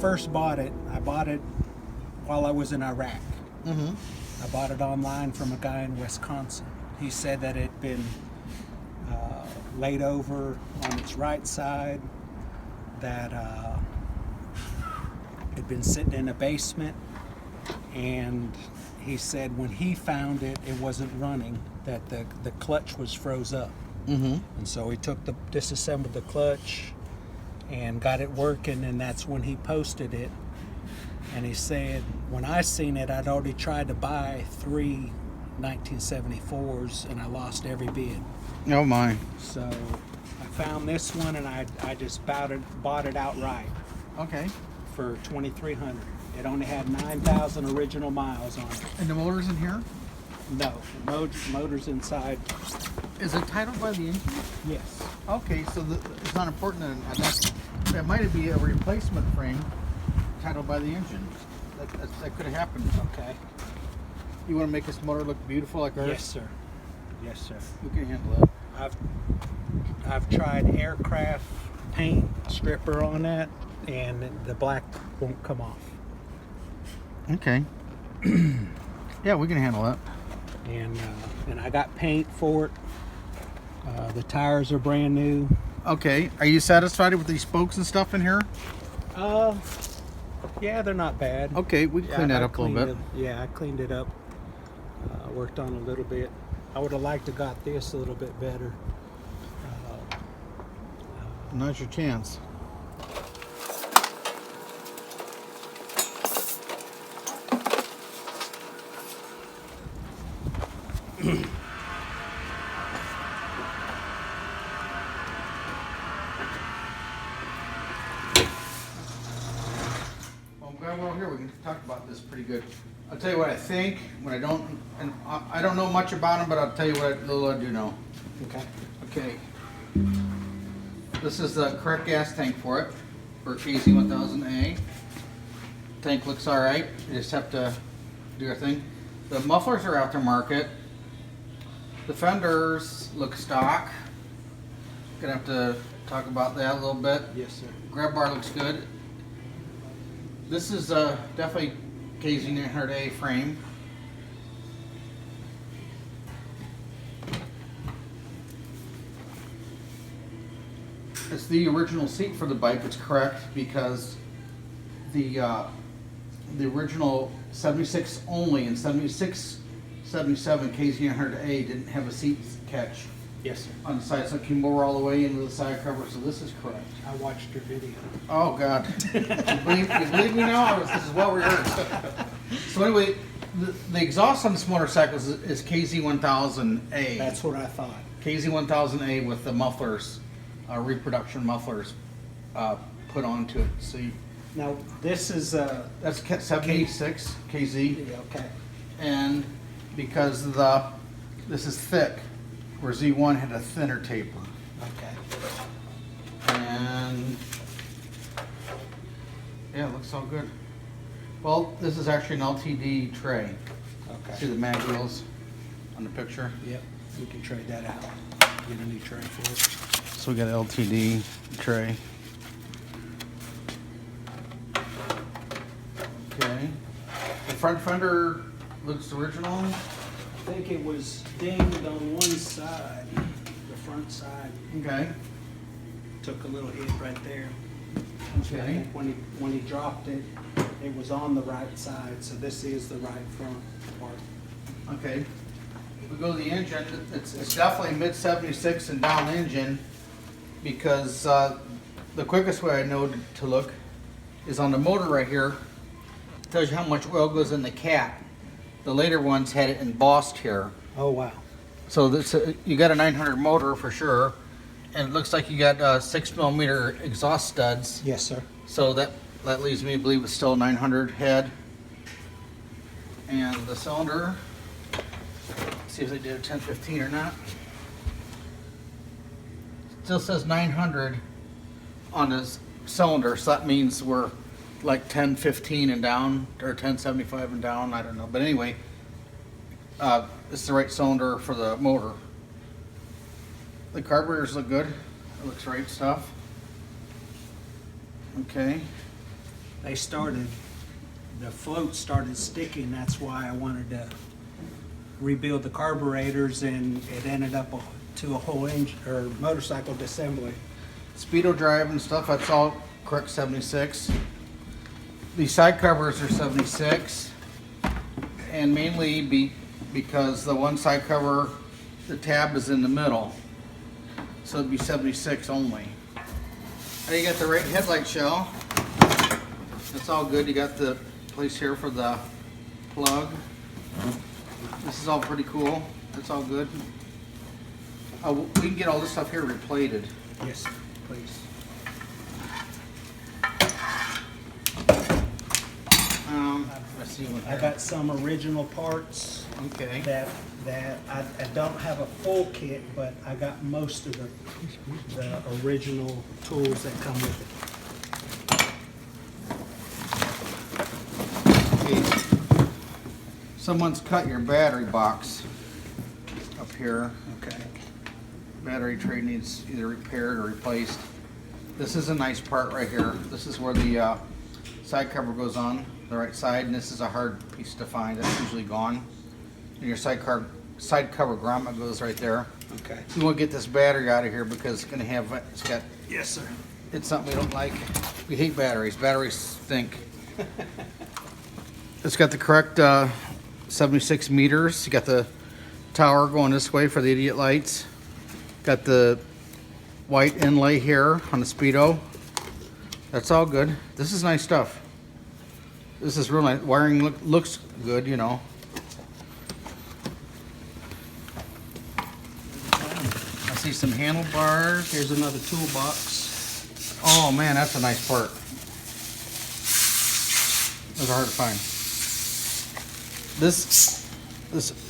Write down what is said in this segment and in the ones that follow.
first bought it, I bought it while I was in Iraq. Mm-hmm. I bought it online from a guy in Wisconsin. He said that it had been laid over on its right side, that it'd been sitting in a basement, and he said when he found it, it wasn't running, that the clutch was froze up. Mm-hmm. And so he disassembled the clutch and got it working, and that's when he posted it. And he said, when I seen it, I'd already tried to buy 3 1974s, and I lost every bid. Oh my. So I found this one, and I just bought it outright Okay. for $2,300. It only had 9,000 original miles on it. And the motor's in here? No, the motor's inside. Is it titled by the engine? Yes. Okay, so it's not important that might be a replacement frame titled by the engine. That could have happened. Okay. You want to make this motor look beautiful like ours? Yes, sir. Yes, sir. We can handle that. I've tried aircraft paint stripper on that, and the black won't come off. Okay. Yeah, we can handle that. And I got paint for it. The tires are brand new. Okay. Are you satisfied with these spokes and stuff in here? Yeah, they're not bad. Okay, we can clean that up a little bit. Yeah, I cleaned it up. Worked on it a little bit. I would have liked to got this a little bit better. Now's your chance. Glad we're all here. We can talk about this pretty good. I'll tell you what I think. When I don't know much about them, but I'll tell you what little I do know. Okay. Okay. This is the correct gas tank for it, for KZ900A. Tank looks all right. You just have to do your thing. The mufflers are aftermarket. The fenders look stock. Gonna have to talk about that a little bit. Yes, sir. Grab bar looks good. This is definitely KZ900A frame. It's the original seat for the bike. It's correct because the original 76 only and 76, 77 KZ900A didn't have a seat catch. Yes, sir. On the side, so it came over all the way into the side cover. So this is correct. I watched your video. Oh God! you believe me now? This is well rehearsed. So anyway, the exhaust on this motorcycle is KZ900A. That's what I thought. KZ900A with the mufflers, reproduction mufflers, put onto it. So Now this is that's 76 KZ, okay. and because this is thick, where Z1 had a thinner taper. Okay. And yeah, it looks all good. Well, this is actually an LTD tray. Okay. See the mag wheels on the picture? Yep. We can trade that out. Get a new tray for it. So we got an LTD tray. Okay. The front fender looks original. I think it was dinged on one side, the front side. Okay. Took a little hit right there. I Okay. think when he dropped it, it was on the right side, so this is the right front part. Okay. If we go to the engine, it's definitely mid 76 and down engine, because the quickest way I know to look is on the motor right here. It tells you how much oil goes in the cap. The later ones had it embossed here. Oh wow. So this you got a 900 motor for sure, and it looks like you got 6mm exhaust studs. Yes, sir. So that leads me to believe it's still a 900 head. And the cylinder, see if they did a 1015 or not. Still says 900 on this cylinder, so that means we're like 1015 and down, or 1075 and down, I don't know. But anyway, it's the right cylinder for the motor. The carburetors look good. It looks right stuff. Okay. the float started sticking. That's why I wanted to rebuild the carburetors, and it ended up to a whole engine or motorcycle disassembly. Speedo drive and stuff, that's all correct 76. These side covers are 76, and mainly because the one side cover, the tab is in the middle, so it'd be 76 only. And you got the right headlight shell. That's all good. You got the place here for the plug. This is all pretty cool. That's all good. We can get all this stuff here replated. Yes, please. Let's see what I got some original parts. Okay. That I don't have a full kit, but I got most of the original tools that come with it. Okay. Someone's cut your battery box up here. Okay. Battery tray needs either repaired or replaced. This is a nice part right here. This is where the side cover goes on the right side, and this is a hard piece to find. That's usually gone. And your side cover grommet goes right there. Okay. You want to get this battery out of here because it's going to have, it's got, Yes, sir. it's something we don't like. We hate batteries. Batteries stink. It's got the correct 76 meters. You got the tower going this way for the idiot lights. Got the white inlay here on the Speedo. That's all good. This is nice stuff. This is real nice. Wiring looks good, you know. I see some handlebars. Here's another toolbox. Oh man, that's a nice part. Those are hard to find.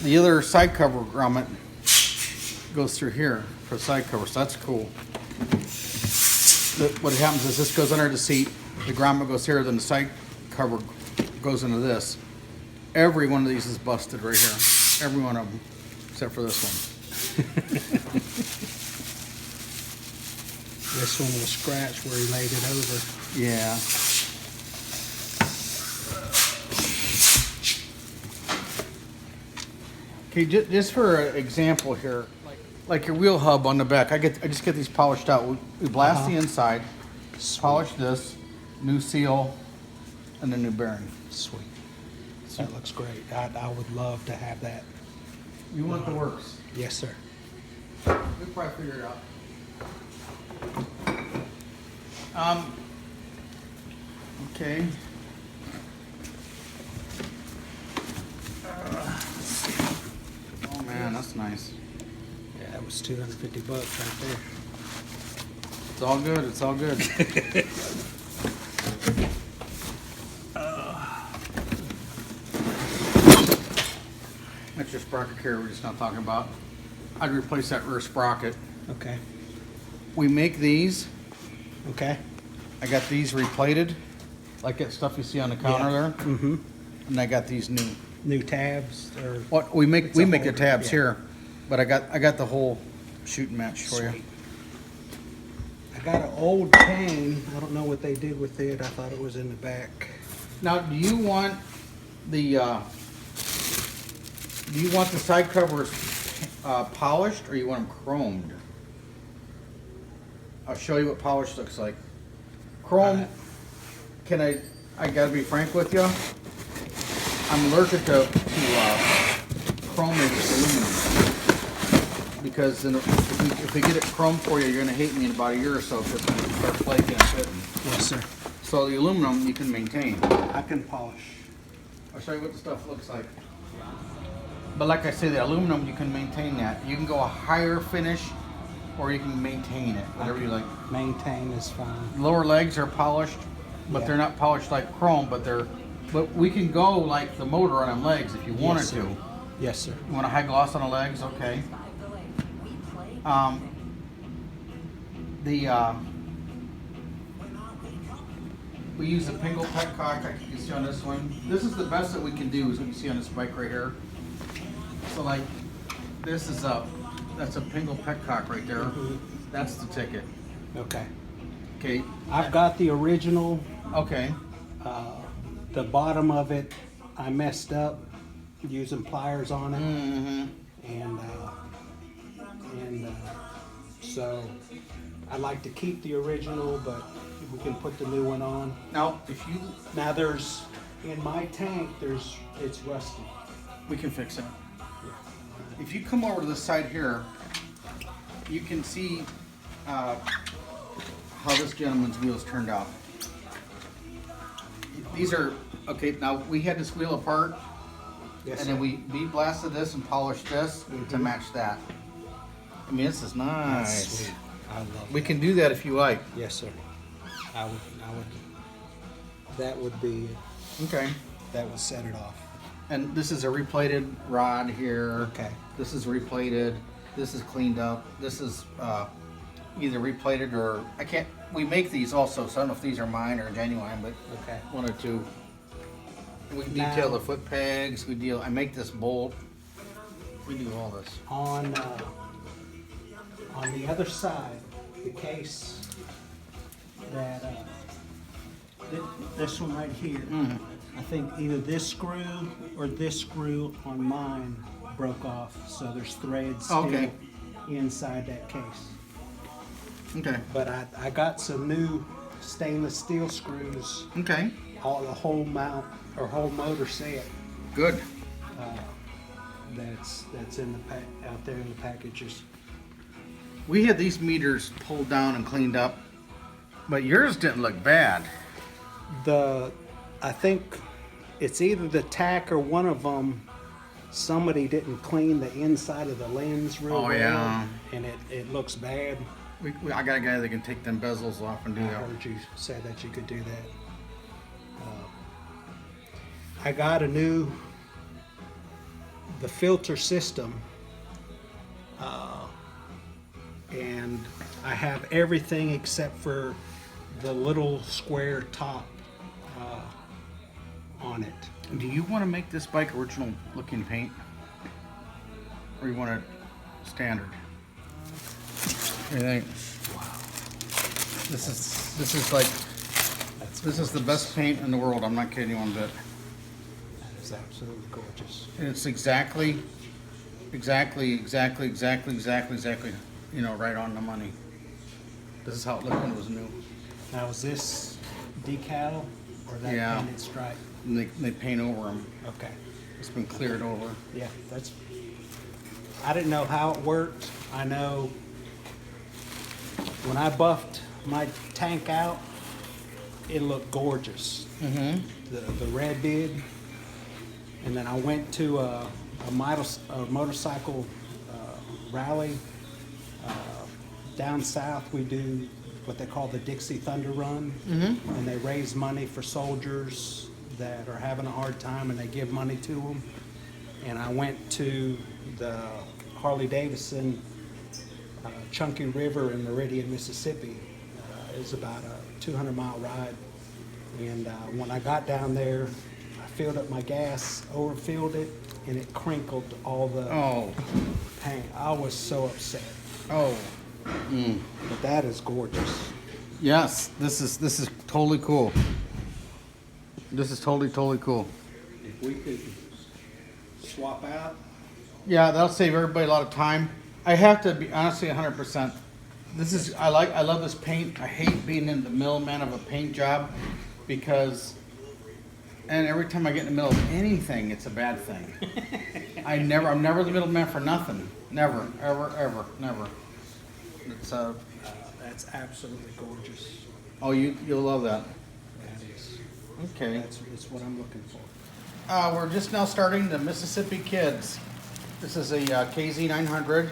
The other side cover grommet goes through here for the side cover, so that's cool. What happens is this goes under the seat, the grommet goes here, then the side cover goes into this. Every one of these is busted right here. Every one of them, except for this one. This one was scratched where he laid it over. Yeah. Okay, just for an example here, like your wheel hub on the back, I just get these polished out. We blast the inside, polish this, new seal, and a new bearing. Sweet. That looks great. I would love to have that. You want the works? Yes, sir. We'll probably figure it out. Okay. Oh man, that's nice. Yeah, that was $250 right there. It's all good. It's all good. That's your sprocket carrier we're just not talking about. I'd replace that rear sprocket. Okay. We make these. Okay. I got these replated, like that stuff you see on the counter there. Mm-hmm. And I got these New tabs or what we make the holder, tabs yeah. here, but I got the whole shooting match for you. Sweet. I got an old cane. I don't know what they did with it. I thought it was in the back. Now, do you want the side covers polished, or you want them chromed? I'll show you what polished looks like. Chrome. I gotta be frank with you. I'm allergic to chrome and aluminum, because if we get it chrome for you, you're gonna hate me in about a year or so because it's gonna start flaking and fitting. Yes, sir. So the aluminum you can maintain. I can polish. I'll show you what the stuff looks like. But like I say, the aluminum, you can maintain that. You can go a higher finish, or you can maintain it, whatever you like. Maintain is fine. Lower legs are polished, but Yeah. they're not polished like chrome, but we can go like the motor on them legs if you wanted Yes, sir. to. Yes, sir. You want a high gloss on the legs? Okay. We use a Pingle petcock, like you can see on this one. This is the best that we can do, is what you see on this bike right here. So like, this is that's a Pingle petcock right there. Mhm. That's the ticket. Okay. Okay. I've got the original. Okay. The bottom of it, I messed up using pliers on it, and so I like to keep the original, but we can put the new one on. Now, There's in my tank, it's rusty. we can fix it. If you come over to this side here, you can see how this gentleman's wheels turned out. These are, okay, now we had this wheel apart, Yes, and then we bead blasted this and polished this to match that. I mean, this is nice. That's sweet. I love We can do that if you like. it. Yes, sir. I would. That would be. Okay. That would set it off. And this is a replated rod here. Okay. This is replated. This is cleaned up. This is either replated or I can't. We make these also, so I don't know if these are mine or genuine, but Okay. one or two. We Now- detail the foot pegs. I make this bolt. We do all this. On the other side, the case that this one right here, I think either this screw or this screw on mine broke off, so there's threads still Okay. inside that case. Okay. But I got some new stainless steel screws, Okay. all the whole mount or whole motor set. Good. That's in the out there in the packages. We had these meters pulled down and cleaned up, but yours didn't look bad. I think it's either the tack or one of them. Somebody didn't clean the inside of the lens real Oh, well, yeah. and it looks bad. I got a guy that can take them bezels off and do I that. heard you say that you could do that. I got the filter system, and I have everything except for the little square top on it. Do you want to make this bike original looking paint? Or you want it standard? What do you think? Wow. This is the best paint in the world. I'm not kidding you one bit. That is absolutely gorgeous. And it's exactly, you know, right on the money. This is how it looked when it was new. Now, is this decal or that Yeah. painted stripe? And they paint over them. Okay. It's been cleared over. Yeah, I didn't know how it worked. I know when I buffed my tank out, it looked gorgeous. Mm-hmm. The red did. And then I went to a motorcycle rally down south. We do what they call the Dixie Thunder Run, and they raise money for soldiers that are having a hard time, and they give money to them. And I went to the Harley Davidson Chunky River in Meridian, Mississippi. It was about a 200-mile ride. And when I got down there, I filled up my gas, overfilled it, and it crinkled all the paint. I was so upset. Oh. But that is gorgeous. Yes, this is totally cool. This is totally cool. If we could swap out. Yeah, that'll save everybody a lot of time. I have to be honestly 100%. I love this paint. I hate being in the middleman of a paint job because, and every time I get in the middle of anything, it's a bad thing. I'm never the middleman for nothing. Never, ever, never. It's That's absolutely gorgeous. oh, you'll love that. That is. Okay. It's what I'm looking for. We're just now starting the Mississippi Kids. This is a KZ900.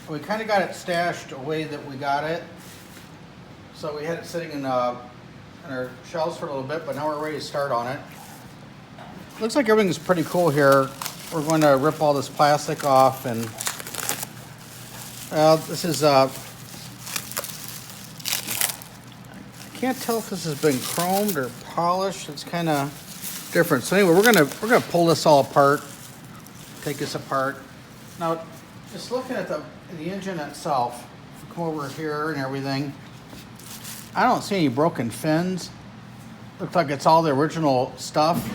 We kind of got it stashed away that we got it. So we had it sitting in our shelves for a little bit, but now we're ready to start on it. Looks like everything's pretty cool here. We're going to rip all this plastic off and this is I can't tell if this has been chromed or polished. It's kind of different. So anyway, we're gonna pull this all apart, take this apart. Now, just looking at the engine itself, come over here and everything. I don't see any broken fins. Looks like it's all the original stuff.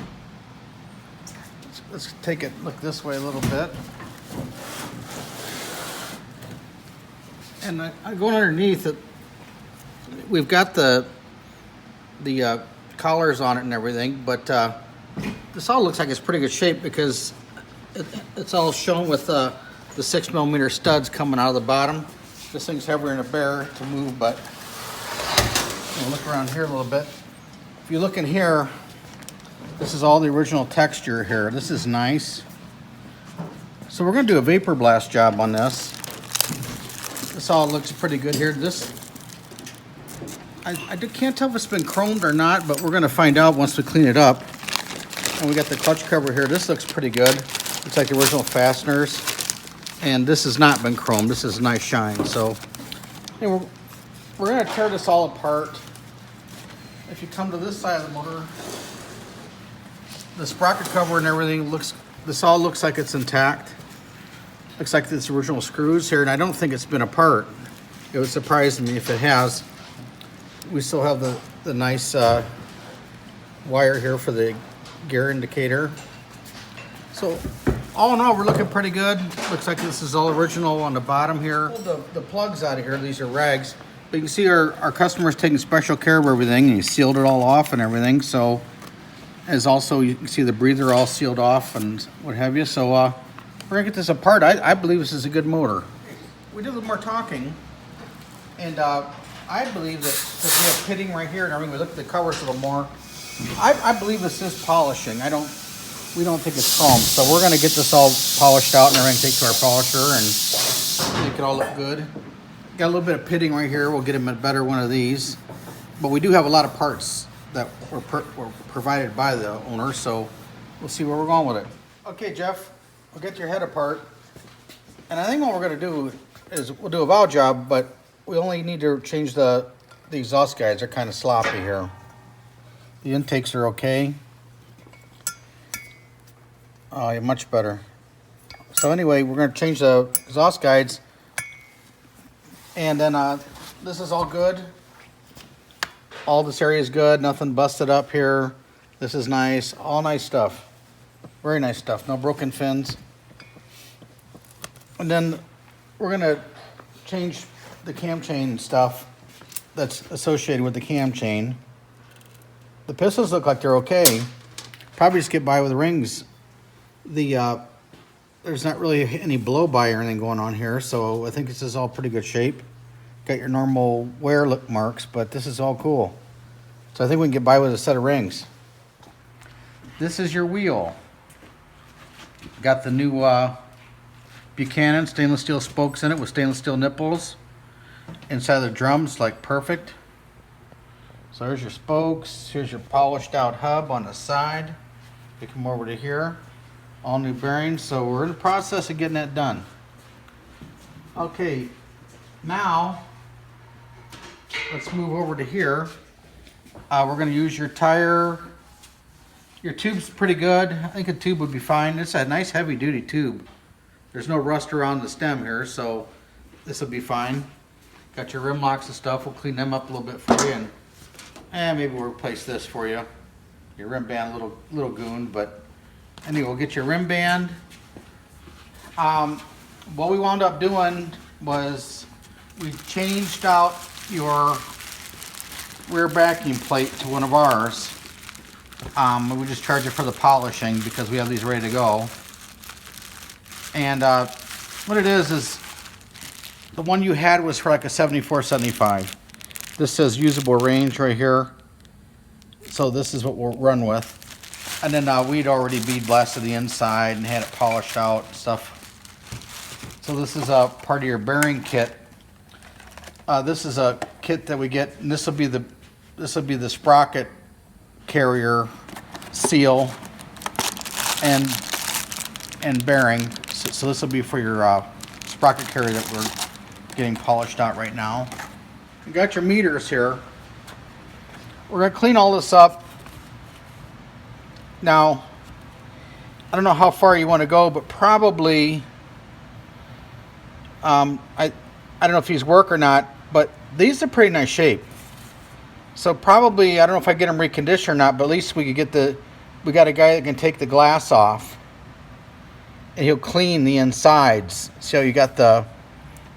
Let's take it, look this way a little bit. And I going underneath it, we've got the collars on it and everything, but this all looks like it's pretty good shape because it's all shown with the 6mm studs coming out of the bottom. This thing's heavier than a bear to move, but we'll look around here a little bit. If you look in here, this is all the original texture here. This is nice. So we're going to do a vapor blast job on this. This all looks pretty good here. This, I can't tell if it's been chromed or not, but we're going to find out once we clean it up. And we got the clutch cover here. This looks pretty good. Looks like the original fasteners. And this has not been chromed. This is a nice shine. So anyway, we're going to tear this all apart. If you come to this side of the motor, the sprocket cover and everything this all looks like it's intact. Looks like this original screws here, and I don't think it's been apart. It would surprise me if it has. We still have the nice wire here for the gear indicator. So all in all, we're looking pretty good. Looks like this is all original on the bottom here. Pull the plugs out of here. These are rags. But you can see our customer's taking special care of everything, and he sealed it all off and everything. So as also you can see the breather all sealed off and what have you. So we're gonna get this apart. I believe this is a good motor. We did a little more talking, and I believe that because we have pitting right here and everything, we look at the covers a little more. I believe this is polishing. We don't think it's chrome. So we're gonna get this all polished out and everything, take to our polisher and make it all look good. Got a little bit of pitting right here. We'll get him a better one of these. But we do have a lot of parts that were provided by the owner, so we'll see where we're going with it. Okay, Jeff, we'll get your head apart. And I think what we're gonna do is we'll do a valve job, but we only need to change the exhaust guides. They're kind of sloppy here. The intakes are okay. Oh, yeah, much better. So anyway, we're gonna change the exhaust guides, and then this is all good. All this area is good, nothing busted up here. This is nice, all nice stuff. Very nice stuff, no broken fins. And then we're gonna change the cam chain stuff that's associated with the cam chain. The pistons look like they're okay. Probably just get by with the rings. There's not really any blow by or anything going on here, so I think this is all pretty good shape. Got your normal wear look marks, but this is all cool. So I think we can get by with a set of rings. This is your wheel. Got the new Buchanan stainless steel spokes in it with stainless steel nipples. Inside the drums, like perfect. So there's your spokes. Here's your polished out hub on the side. You come over to here. All new bearings. So we're in the process of getting that done. Okay, now let's move over to here. We're going to use your tire. Your tube's pretty good. I think a tube would be fine. It's a nice heavy duty tube. There's no rust around the stem here, so this will be fine. Got your rim locks and stuff. We'll clean them up a little bit for you, and maybe we'll replace this for you. Your rim band, little goon, but anyway, we'll get your rim band. What we wound up doing was we changed out your rear backing plate to one of ours. We just charge it for the polishing because we have these ready to go. And what it is the one you had was for like a 74-75. This says usable range right here. So this is what we'll run with. And then we'd already bead blasted the inside and had it polished out and stuff. So this is a part of your bearing kit. This is a kit that we get, and this will be the sprocket carrier seal and bearing. So this will be for your sprocket carrier that we're getting polished out right now. You got your meters here. We're gonna clean all this up. Now, I don't know how far you want to go, but probably, I don't know if these work or not, but these are pretty nice shape. So probably, I don't know if I get them reconditioned or not, but at least we could get we got a guy that can take the glass off and he'll clean the insides. See how you got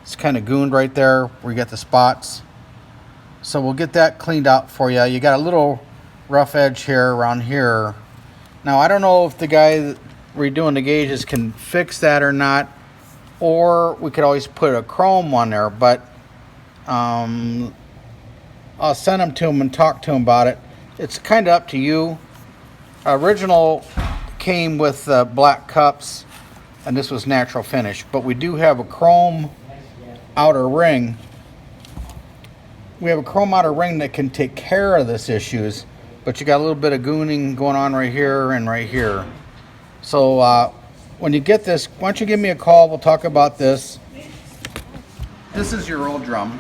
it's kind of gooned right there where you got the spots. So we'll get that cleaned out for you. You got a little rough edge here around here. Now I don't know if the guy that redoing the gauges can fix that or not, or we could always put a chrome on there, but I'll send them to him and talk to him about it. It's kind of up to you. Original came with black cups, and this was natural finish, but we do have a chrome outer ring. We have a chrome outer ring that can take care of this issues, but you got a little bit of gooning going on right here and right here. So when you get this, why don't you give me a call? We'll talk about this. This is your old drum.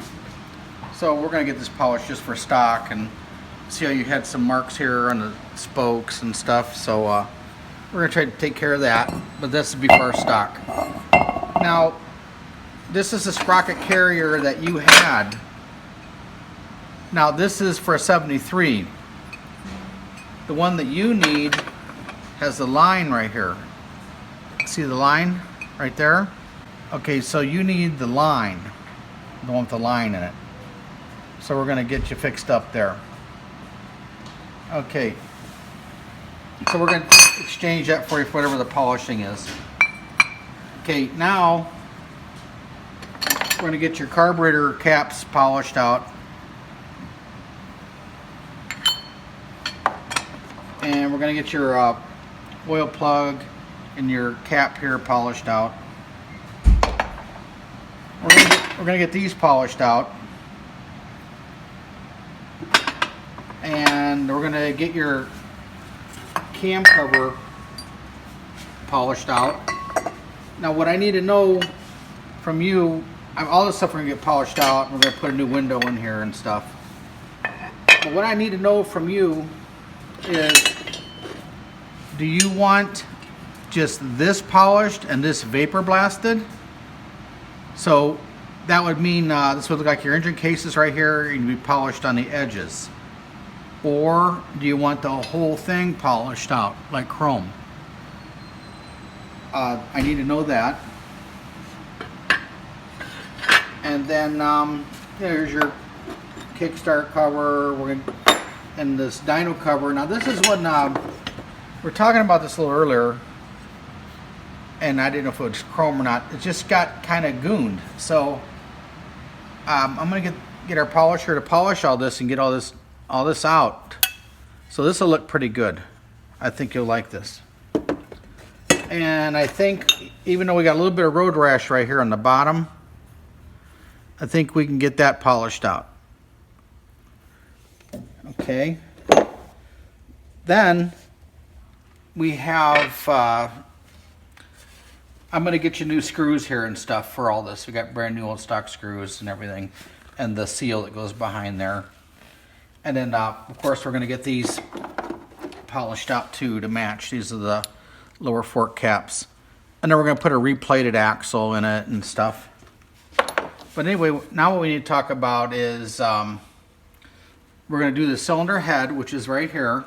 So we're going to get this polished just for stock, and see how you had some marks here on the spokes and stuff. So we're going to try to take care of that, but this will be for our stock. Now, this is a sprocket carrier that you had. Now this is for a 73. The one that you need has the line right here. See the line right there? Okay, so you need the line, the one with the line in it. So we're going to get you fixed up there. Okay, so we're going to exchange that for you for whatever the polishing is. Okay, now we're going to get your carburetor caps polished out. And we're going to get your oil plug and your cap here polished out. We're going to get these polished out. And we're going to get your cam cover polished out. Now what I need to know from you, all this stuff we're going to get polished out. We're going to put a new window in here and stuff. But what I need to know from you is, do you want just this polished and this vapor blasted? So that would mean this would look like your engine cases right here, and be polished on the edges. Or do you want the whole thing polished out like chrome? I need to know that. And then there's your kickstart cover. And this dyno cover. Now this is what we're talking about this a little earlier, and I didn't know if it was chrome or not. It just got kind of gooned. So I'm gonna get our polisher to polish all this and get all this out. So this will look pretty good. I think you'll like this. And I think even though we got a little bit of road rash right here on the bottom, I think we can get that polished out. Okay. Then we have, I'm going to get you new screws here and stuff for all this. We got brand new old stock screws and everything, and the seal that goes behind there. And then, of course, we're going to get these polished out too to match. These are the lower fork caps. And then we're going to put a replated axle in it and stuff. But anyway, now what we need to talk about is we're going to do the cylinder head, which is right here.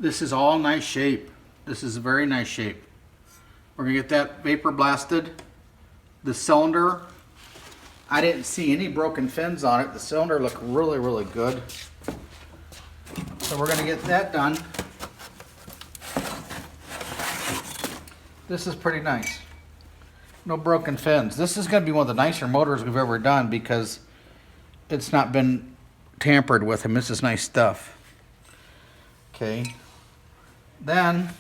This is all nice shape. This is a very nice shape. We're going to get that vapor blasted. The cylinder, I didn't see any broken fins on it. The cylinder looked really, really good. So we're going to get that done. This is pretty nice. No broken fins. This is going to be one of the nicer motors we've ever done because it's not been tampered with, and this is nice stuff. Okay. Then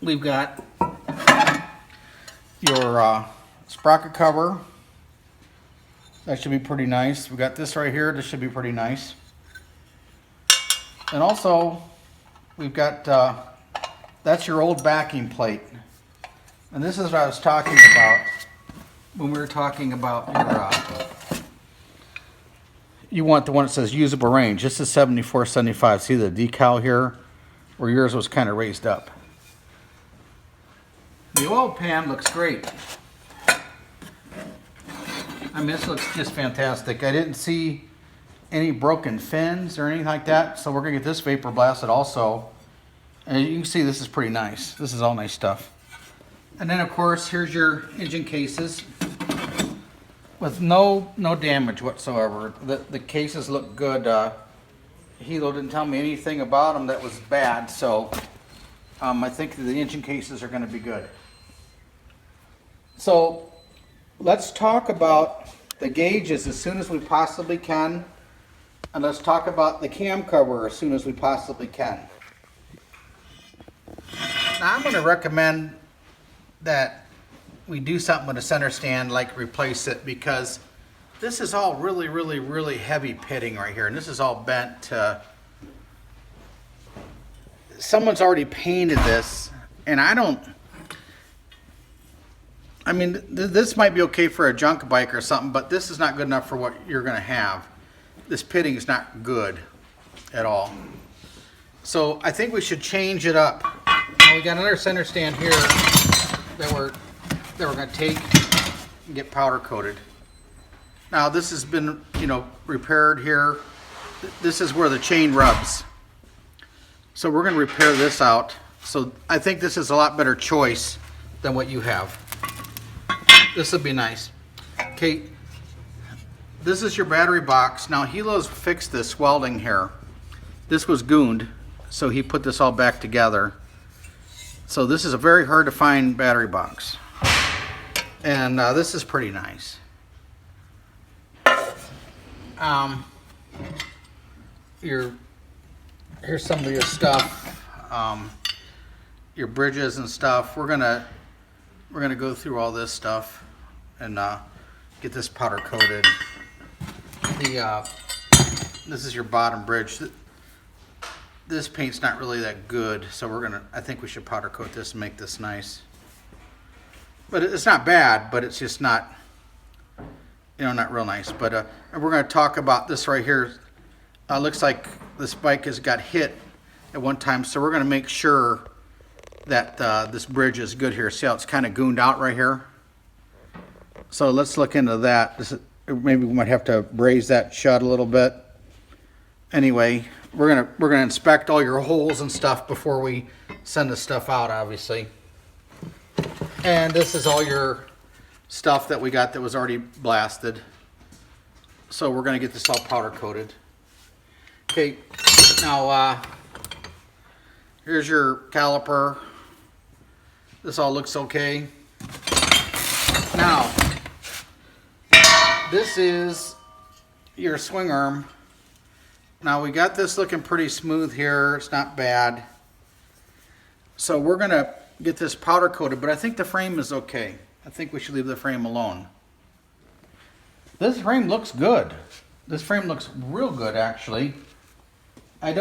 we've got your sprocket cover. That should be pretty nice. We got this right here. This should be pretty nice. And also, we've got, that's your old backing plate. And this is what I was talking about when we were talking about your, you want the one that says usable range. This is 7475. See the decal here? Where yours was kind of raised up. The oil pan looks great. I mean, this looks just fantastic. I didn't see any broken fins or anything like that. So we're gonna get this vapor blasted also. And you can see this is pretty nice. This is all nice stuff. And then of course, here's your engine cases with no damage whatsoever. The cases look good. Hilo didn't tell me anything about them that was bad, so I think the engine cases are gonna be good. So let's talk about the gauges as soon as we possibly can, and let's talk about the cam cover as soon as we possibly can. Now I'm going to recommend that we do something with the center stand, like replace it, because this is all really heavy pitting right here, and this is all bent to... Someone's already painted this, and I mean, this might be okay for a junk bike or something, but this is not good enough for what you're going to have. This pitting is not good at all. So I think we should change it up. Now we got another center stand here that we're going to take and get powder coated. Now this has been, you know, repaired here. This is where the chain rubs. So we're going to repair this out. So I think this is a lot better choice than what you have. This will be nice. Okay, this is your battery box. Now Hilo's fixed this welding here. This was gooned, so he put this all back together. So this is a very hard to find battery box. And this is pretty nice. Here's some of your stuff, your bridges and stuff. We're gonna go through all this stuff and get this powder coated. This is your bottom bridge. This paint's not really that good, so I think we should powder coat this and make this nice. But it's not bad, but it's just not, you know, not real nice. But we're going to talk about this right here. Looks like this bike has got hit at one time, so we're going to make sure that this bridge is good here. See how it's kind of gooned out right here? So let's look into that. Maybe we might have to braze that shut a little bit. Anyway, we're gonna inspect all your holes and stuff before we send the stuff out, obviously. And this is all your stuff that we got that was already blasted. So we're gonna get this all powder coated. Okay, now here's your caliper. This all looks okay. Now, this is your swing arm. Now we got this looking pretty smooth here. It's not bad. So we're gonna get this powder coated, but I think the frame is okay. I think we should leave the frame alone. This frame looks good. This frame looks real good, actually. It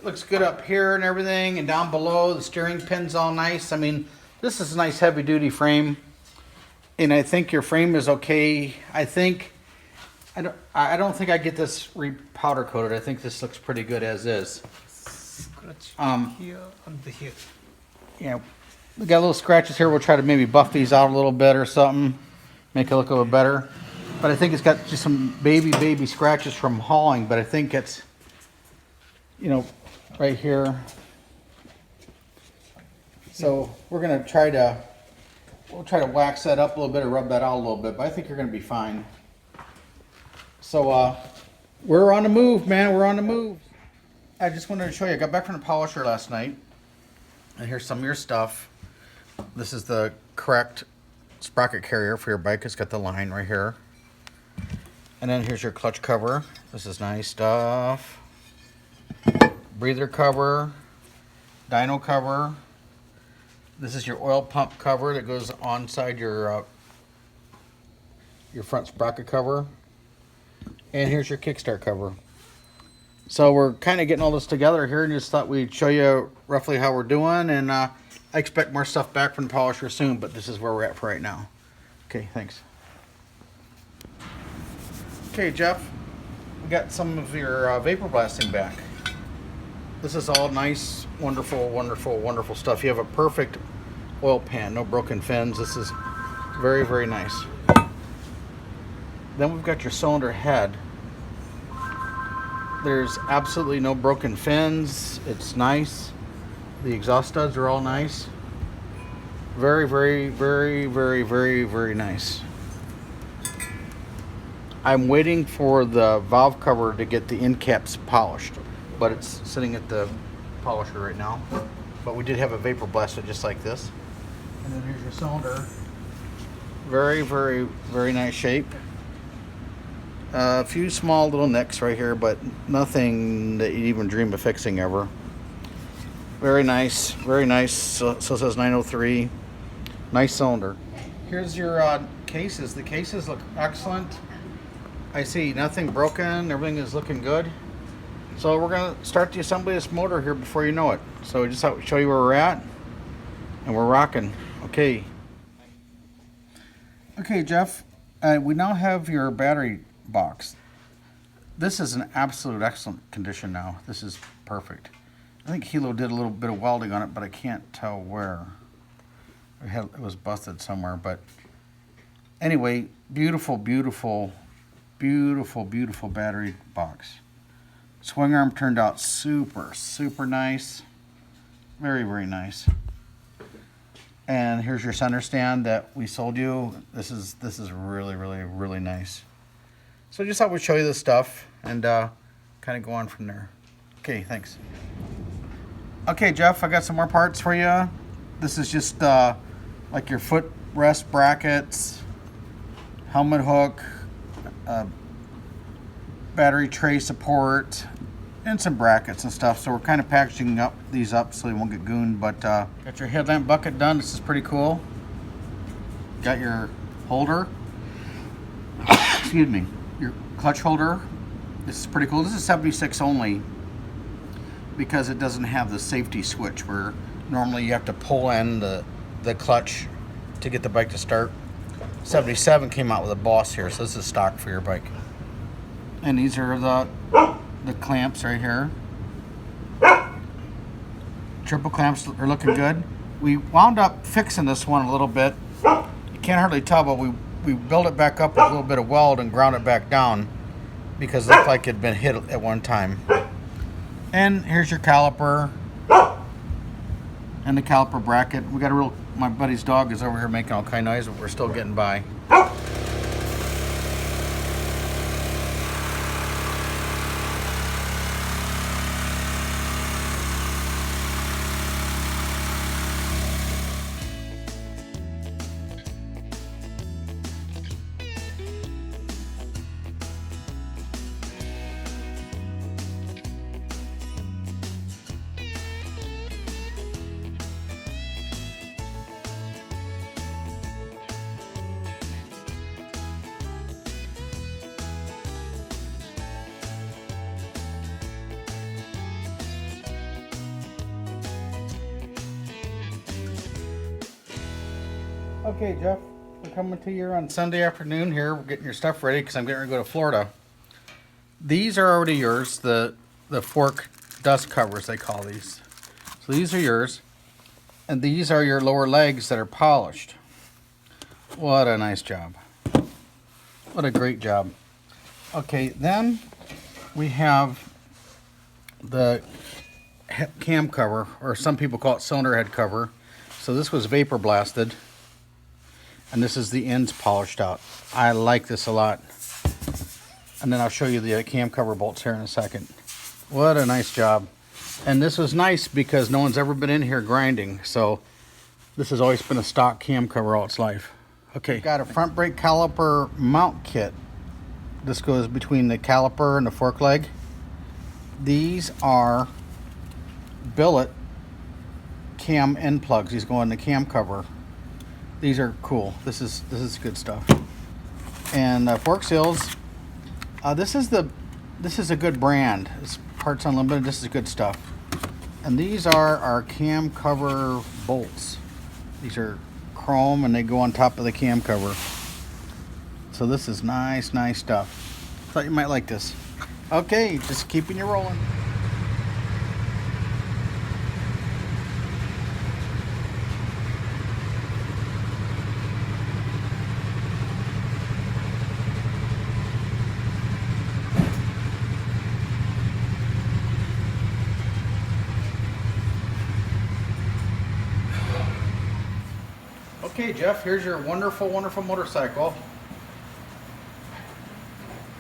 looks good up here and everything, and down below the steering pin's all nice. I mean, this is a nice heavy duty frame, and I think your frame is okay. I don't think I get this powder coated. I think this looks pretty good as is. Scratch here and here. Yeah, we got little scratches here. We'll try to maybe buff these out a little bit or something, make it look a little better. But I think it's got just some baby scratches from hauling. But I think it's, you know, right here. So we're gonna we'll try to wax that up a little bit or rub that out a little bit. But I think you're gonna be fine. So we're on the move, man. We're on the move. I just wanted to show you. I got back from the polisher last night, and here's some of your stuff. This is the correct sprocket carrier for your bike. It's got the line right here. And then here's your clutch cover. This is nice stuff. Breather cover, dyno cover. This is your oil pump cover that goes on side your front sprocket cover. And here's your kickstart cover. So we're kind of getting all this together here, and just thought we'd show you roughly how we're doing. And I expect more stuff back from the polisher soon, but this is where we're at for right now. Okay, thanks. Okay, Jeff, we got some of your vapor blasting back. This is all nice, wonderful stuff. You have a perfect oil pan, no broken fins. This is very nice. Then we've got your cylinder head. There's absolutely no broken fins. It's nice. The exhaust studs are all nice. Very, very, very, very, very, very nice. I'm waiting for the valve cover to get the end caps polished, but it's sitting at the polisher right now. But we did have a vapor blaster just like this. And then here's your cylinder. Very, very, very nice shape. A few small little nicks right here, but nothing that you'd even dream of fixing ever. Very nice, very nice. So it says 903. Nice cylinder. Here's your cases. The cases look excellent. I see nothing broken. Everything is looking good. So we're going to start the assembly of this motor here before you know it. So just thought we'd show you where we're at. And we're rocking. Okay. Okay, Jeff. We now have your battery box. This is in absolute excellent condition now. This is perfect. I think Hilo did a little bit of welding on it, but I can't tell where. It was busted somewhere, but anyway, beautiful, beautiful, beautiful, beautiful battery box. Swing arm turned out super, super nice. Very, very nice. And here's your center stand that we sold you. This is really, really, really nice. So just thought we'd show you this stuff and kind of go on from there. Okay, thanks. Okay, Jeff, I got some more parts for you. This is just like your foot rest brackets, helmet hook, battery tray support, and some brackets and stuff. So we're kind of packaging these up so they won't get gooned. But got your headlamp bucket done. This is pretty cool. Got your holder. Excuse me. Your clutch holder. This is pretty cool. This is 76 only because it doesn't have the safety switch where normally you have to pull in the clutch to get the bike to start. 77 came out with a Boss here, so this is stock for your bike. And these are the clamps right here. Triple clamps are looking good. We wound up fixing this one a little bit. You can't hardly tell, but we built it back up with a little bit of weld and ground it back down because it looked like it had been hit at one time. And here's your caliper and the caliper bracket. We got my buddy's dog is over here making all kind of noise, but we're still getting by. Okay, Jeff, we're coming to you on Sunday afternoon here. We're getting your stuff ready because I'm getting ready to go to Florida. These are already yours, the fork dust covers, they call these. So these are yours. And these are your lower legs that are polished. What a nice job. What a great job. Okay, then we have the cam cover, or some people call it cylinder head cover. So this was vapor blasted. And this is the ends polished out. I like this a lot. And then I'll show you the cam cover bolts here in a second. What a nice job. And this was nice because no one's ever been in here grinding. So this has always been a stock cam cover all its life. Okay, got a front brake caliper mount kit. This goes between the caliper and the fork leg. These are billet cam end plugs. These go in the cam cover. These are cool. This is good stuff. And fork seals. This is a good brand. It's Parts Unlimited. This is good stuff. And these are our cam cover bolts. These are chrome and they go on top of the cam cover. So this is nice stuff. Thought you might like this. Okay, just keeping you rolling. Okay, Jeff, here's your wonderful, wonderful motorcycle.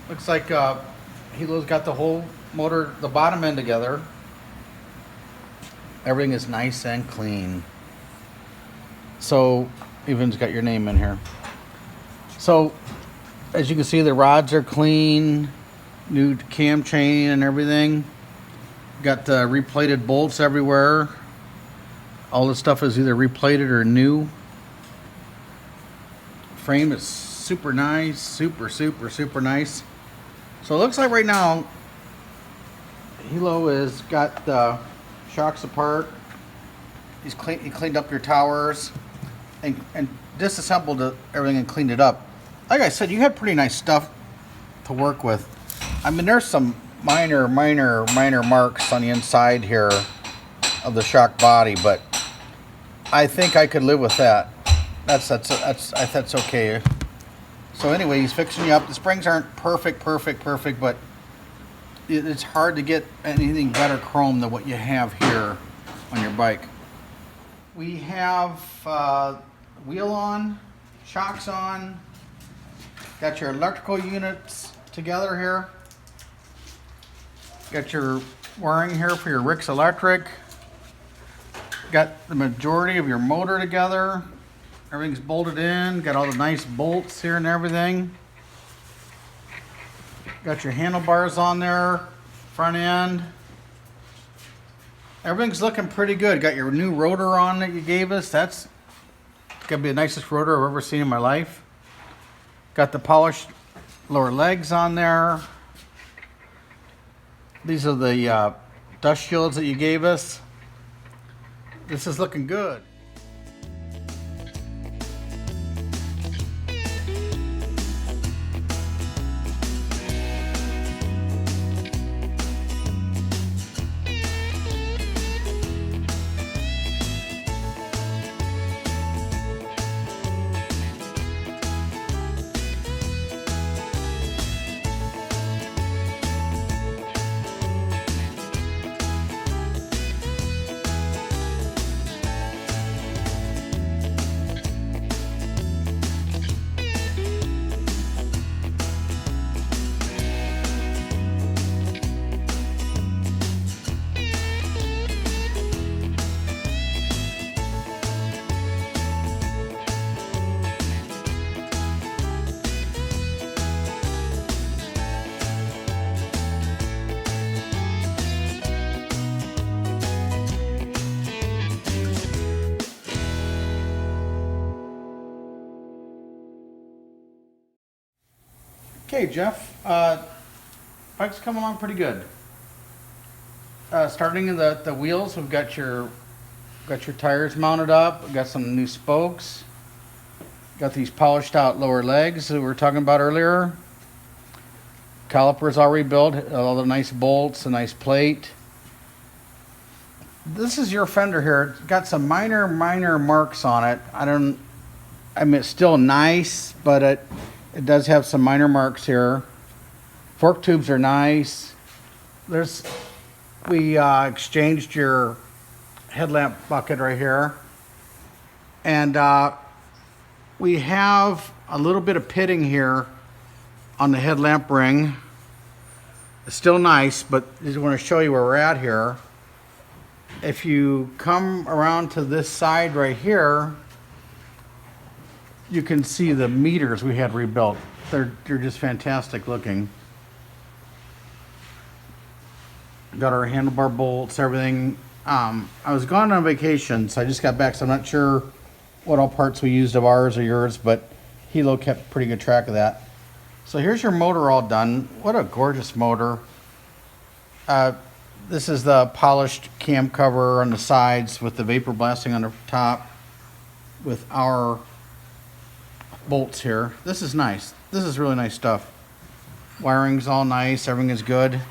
Looks like Hilo's got the whole motor, the bottom end together. Everything is nice and clean. So, even's got your name in here. So, as you can see, the rods are clean, new cam chain and everything. Got replated bolts everywhere. All this stuff is either replated or new. Frame is super nice, super nice. So it looks like right now, Hilo has got the shocks apart. He cleaned up your towers and disassembled everything and cleaned it up. Like I said, you had pretty nice stuff to work with. I mean, there's some minor marks on the inside here of the shock body, but I think I could live with that. That's okay. So anyway, he's fixing you up. The springs aren't perfect, but it's hard to get anything better chrome than what you have here on your bike. We have wheel on, shocks on, got your electrical units together here. Got your wiring here for your Rick's Electric. Got the majority of your motor together. Everything's bolted in. Got all the nice bolts here and everything. Got your handlebars on there, front end. Everything's looking pretty good. Got your new rotor on that you gave us. That's gonna be the nicest rotor I've ever seen in my life. Got the polished lower legs on there. These are the dust shields that you gave us. This is looking good. Okay, Jeff, bike's coming along pretty good. Starting in the wheels, we've got your tires mounted up. We've got some new spokes. Got these polished out lower legs that we were talking about earlier. Calipers all rebuilt, all the nice bolts, a nice plate. This is your fender here. It's got some minor marks on it. I mean, it's still nice, but it does have some minor marks here. Fork tubes are nice. We exchanged your headlamp bucket right here. And we have a little bit of pitting here on the headlamp ring. It's still nice, but I just want to show you where we're at here. If you come around to this side right here, you can see the meters we had rebuilt. They're just fantastic looking. Got our handlebar bolts, everything. I was gone on vacation, so I just got back, so I'm not sure what all parts we used of ours or yours, but Hilo kept pretty good track of that. So here's your motor all done. What a gorgeous motor. This is the polished cam cover on the sides with the vapor blasting on the top with our bolts here. This is nice. This is really nice stuff. Wiring's all nice. Everything is good.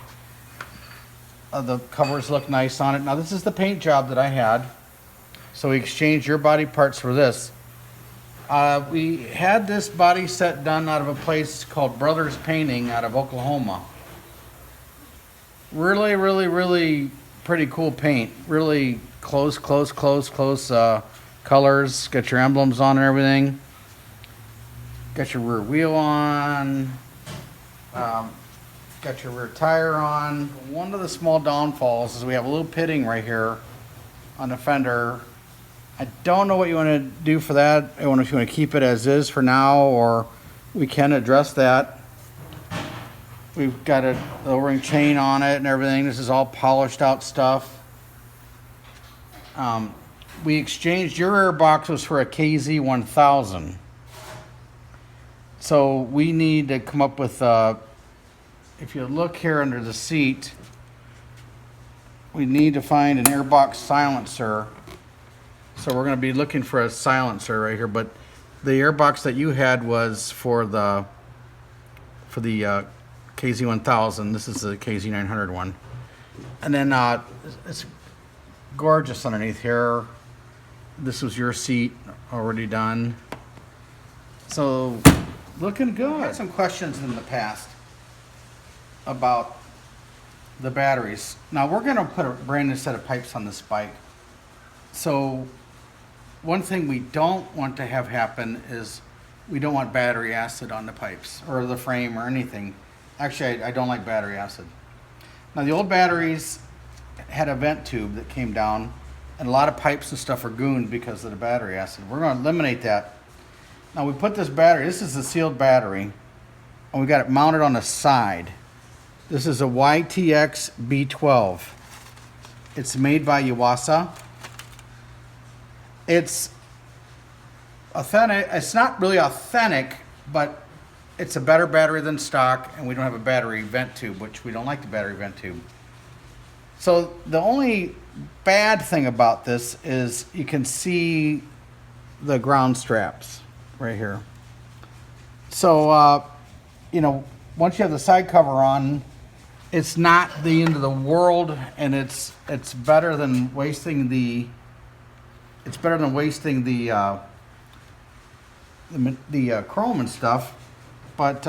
The covers look nice on it. Now this is the paint job that I had. So we exchanged your body parts for this. We had this body set done out of a place called Brothers Painting out of Oklahoma. Really pretty cool paint. Really close colors. Got your emblems on and everything. Got your rear wheel on. Got your rear tire on. One of the small downfalls is we have a little pitting right here on the fender. I don't know what you want to do for that. I don't know if you want to keep it as is for now, or we can address that. We've got a O-ring chain on it and everything. This is all polished out stuff. We exchanged your air box was for a KZ900. So we need to come up with, if you look here under the seat, we need to find an airbox silencer. So we're going to be looking for a silencer right here, but the airbox that you had was for the KZ1000. This is the KZ900 one. And then it's gorgeous underneath here. This was your seat already done. So looking good. I had some questions in the past about the batteries. Now we're going to put a brand new set of pipes on this bike. So one thing we don't want to have happen is we don't want battery acid on the pipes or the frame or anything. Actually, I don't like battery acid. Now the old batteries had a vent tube that came down, and a lot of pipes and stuff are gooned because of the battery acid. We're going to eliminate that. Now we put this battery, this is a sealed battery, and we got it mounted on the side. This is a YTX B12. It's made by Kawasaki. It's authentic. It's not really authentic, but it's a better battery than stock, and we don't have a battery vent tube, which we don't like the battery vent tube. So the only bad thing about this is you can see the ground straps right here. So, you know, once you have the side cover on, it's not the end of the world, and it's better than wasting the chrome and stuff. But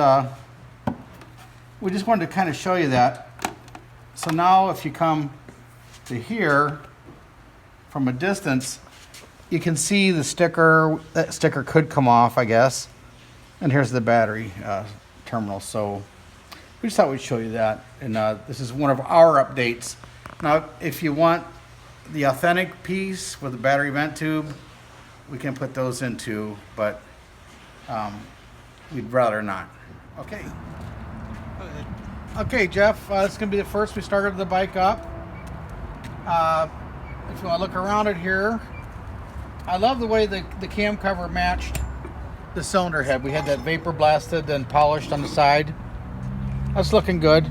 we just wanted to kind of show you that. So now if you come to here from a distance, you can see the sticker. That sticker could come off, I guess. And here's the battery terminal. So we just thought we'd show you that. And this is one of our updates. Now, if you want the authentic piece with the battery vent tube, we can put those in too, but we'd rather not. Okay. Okay, Jeff, this is going to be the first we started the bike up. If you want to look around it here, I love the way the cam cover matched the cylinder head. We had that vapor blasted and polished on the side. That's looking good.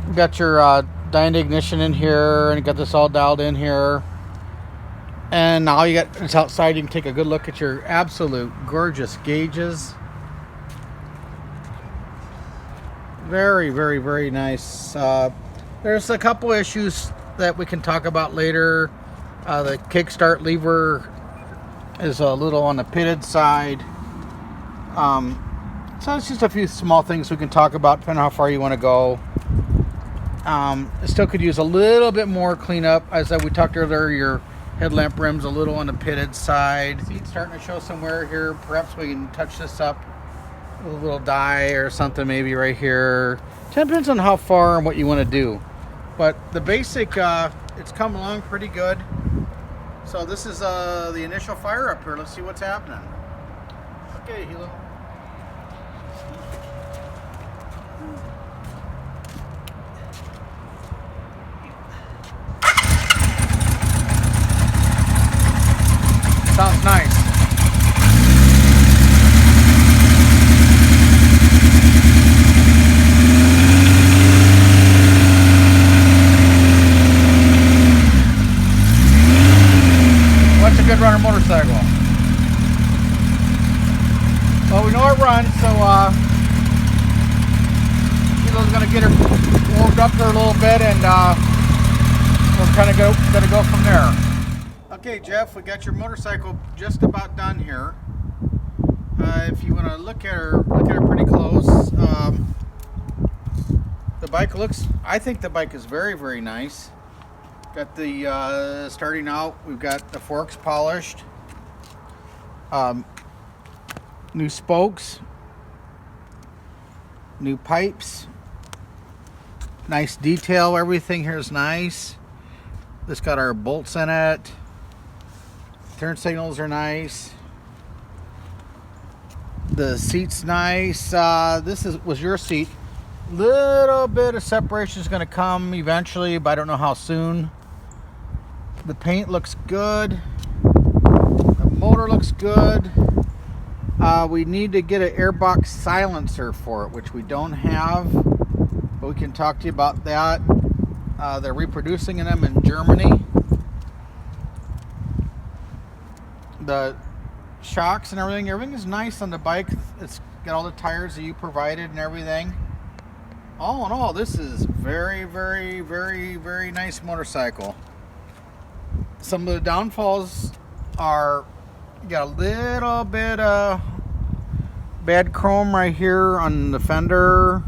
We got your dyno ignition in here, and you got this all dialed in here. And now you got it's outside. You can take a good look at your absolute gorgeous gauges. Very, very, very nice. There's a couple issues that we can talk about later. The kickstart lever is a little on the pitted side. So it's just a few small things we can talk about depending on how far you want to go. It still could use a little bit more cleanup. As we talked earlier, your headlamp rim's a little on the pitted side. Seat's starting to show some wear here. Perhaps we can touch this up with a little dye or something maybe right here. Depends on how far and what you want to do. But the basic, it's come along pretty good. So this is the initial fire up here. Let's see what's happening. Okay, Hilo. Sounds nice. What's a good runner motorcycle? Well, we know it runs, so Hilo's gonna get her warmed up here a little bit, and we're kind of gonna go from there. Okay, Jeff, we got your motorcycle just about done here. If you want to look at her pretty close. The bike looks, I think the bike is very, very nice. Got the starting out. We've got the forks polished. New spokes. New pipes. Nice detail. Everything here is nice. This got our bolts in it. Turn signals are nice. The seat's nice. This was your seat. Little bit of separation is going to come eventually, but I don't know how soon. The paint looks good. The motor looks good. We need to get an airbox silencer for it, which we don't have, but we can talk to you about that. They're reproducing them in Germany. The shocks and everything is nice on the bike. It's got all the tires that you provided and everything. All in all, this is very, very, very, very nice motorcycle. Some of the downfalls are, you got a little bit of bad chrome right here on the fender.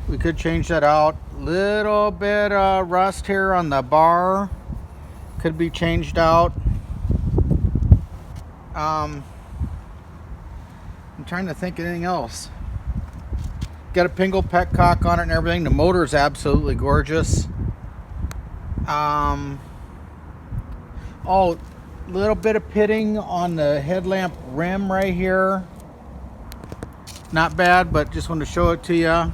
We could change that out. Little bit of rust here on the bar. Could be changed out. I'm trying to think of anything else. Got a Pingle petcock on it and everything. The motor is absolutely gorgeous. Oh, little bit of pitting on the headlamp rim right here. Not bad, but just wanted to show it to you.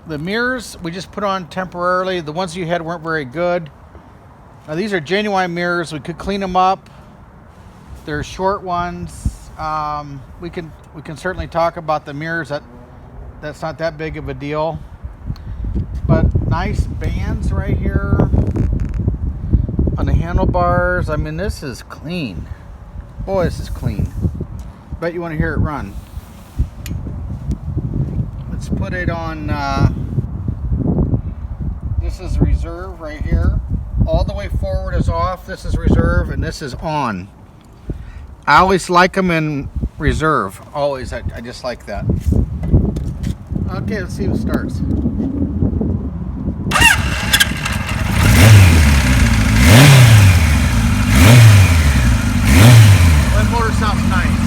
The mirrors we just put on temporarily. The ones you had weren't very good. Now these are genuine mirrors. We could clean them up. They're short ones. We can certainly talk about the mirrors. That's not that big of a deal. But nice bands right here on the handlebars. I mean, this is clean. Boy, this is clean. Bet you want to hear it run. Let's put it on. This is reserve right here. All the way forward is off. This is reserve, and this is on. I always like them in reserve. Always. I just like that. Okay, let's see if it starts. That motor sounds nice.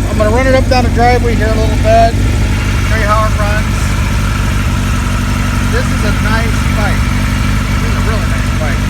I'm going to run it up down the driveway here a little bit, show you how it runs. This is a nice bike. This is a really nice bike.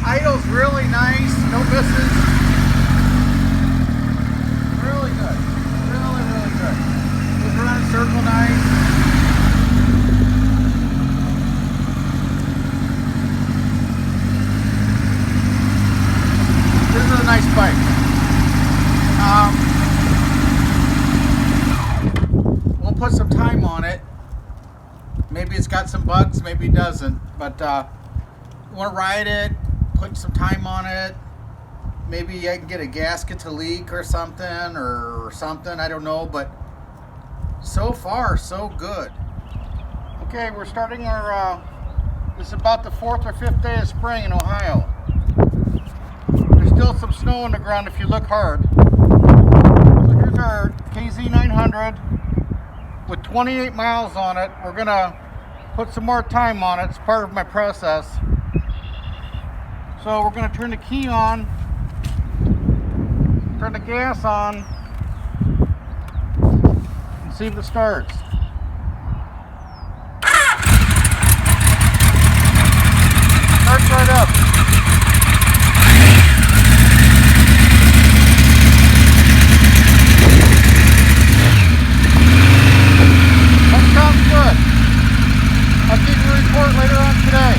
Idle's really nice, no misses. Really good. Really, really good. Moves around in a circle nice. This is a nice bike. We'll put some time on it. Maybe it's got some bugs, maybe it doesn't. But want to ride it, put some time on it. Maybe I can get a gasket to leak or something, I don't know, but so far so good. Okay, we're starting our this is about the 4th or 5th day of spring in Ohio. There's still some snow on the ground if you look hard. Look here's our KZ900 with 28 miles on it. We're gonna put some more time on it. It's part of my process. So we're gonna turn the key on, turn the gas on, and see if it starts. Starts right up. That sounds good. I'll give you a report later on today.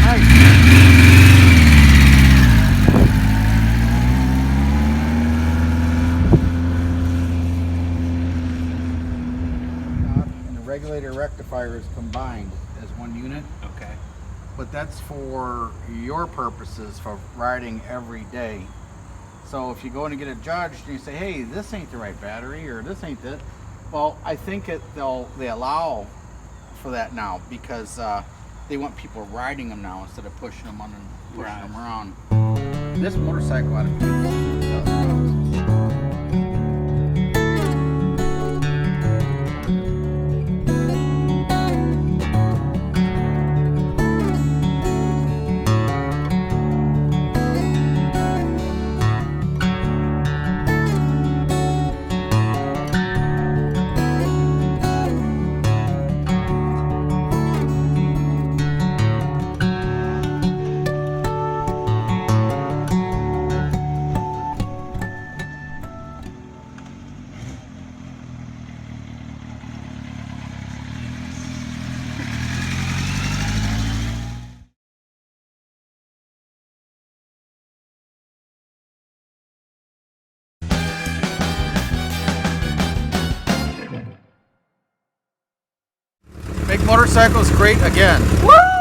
Nice. And the regulator rectifier is combined as one unit. Okay. But that's for your purposes for riding every day. So if you go in and get it judged and you say, hey, this ain't the right battery or this ain't it, well, I think they allow for that now because they want people riding them now instead of pushing them on and pushing them around. This motorcycle ought to be $2,000. Make motorcycles great again. Woo!